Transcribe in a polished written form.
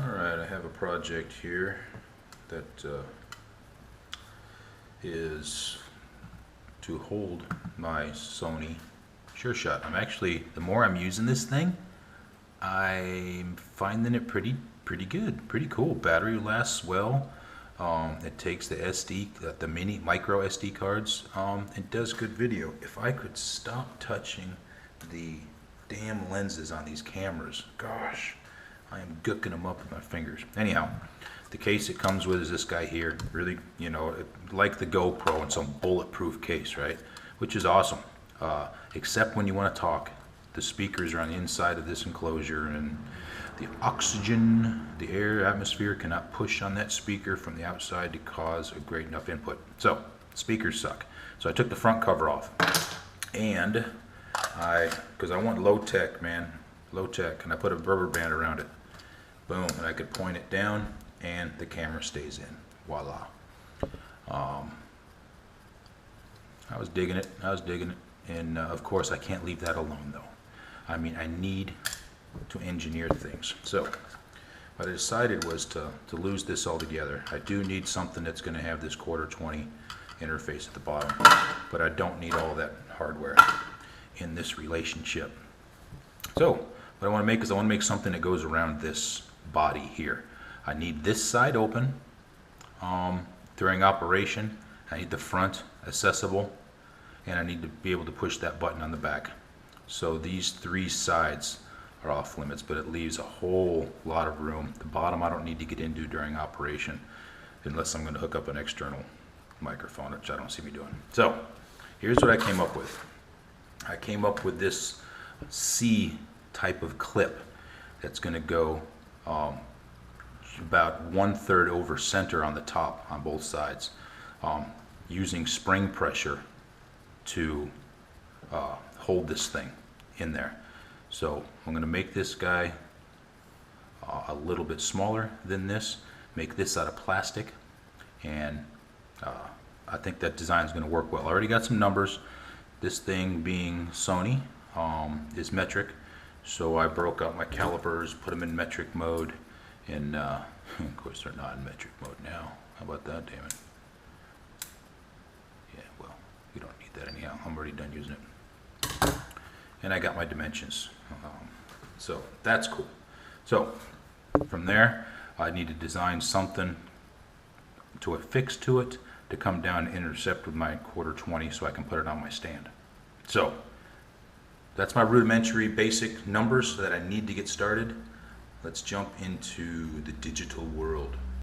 Alright, I have a project here that is to hold my Sony SureShot. The more I'm using this thing, I'm finding it pretty good, pretty cool. Battery lasts well. It takes the the mini micro SD cards. It does good video. If I could stop touching the damn lenses on these cameras, gosh, I am gooking them up with my fingers. Anyhow, the case it comes with is this guy here. Really, you know, like the GoPro in some bulletproof case, right? Which is awesome. Except when you want to talk. The speakers are on the inside of this enclosure, and the oxygen, the air atmosphere cannot push on that speaker from the outside to cause a great enough input. So, speakers suck. So I took the front cover off, and because I want low tech, man, low tech, and I put a rubber band around it. Boom, and I could point it down, and the camera stays in. Voila. I was digging it, and of course I can't leave that alone though. I mean, I need to engineer things. So what I decided was to lose this altogether. I do need something that's going to have this Q20 interface at the bottom, but I don't need all that hardware in this relationship. So what I want to make is I want to make something that goes around this body here. I need this side open during operation. I need the front accessible, and I need to be able to push that button on the back. So these three sides are off limits, but it leaves a whole lot of room. The bottom I don't need to get into during operation unless I'm going to hook up an external microphone, which I don't see me doing. So here's what I came up with. I came up with this C type of clip that's going to go about 1/3 over center on the top on both sides, using spring pressure to hold this thing in there. So I'm going to make this guy a little bit smaller than this, make this out of plastic, and I think that design is going to work well. I already got some numbers. This thing being Sony is metric, so I broke out my calipers, put them in metric mode, and of course they're not in metric mode now. How about that, damn it? Yeah, well, we don't need that anyhow. I'm already done using it. And I got my dimensions. So that's cool. So from there, I need to design something to affix to it to come down and intercept with my Q20 so I can put it on my stand. So that's my rudimentary basic numbers that I need to get started. Let's jump into the digital world.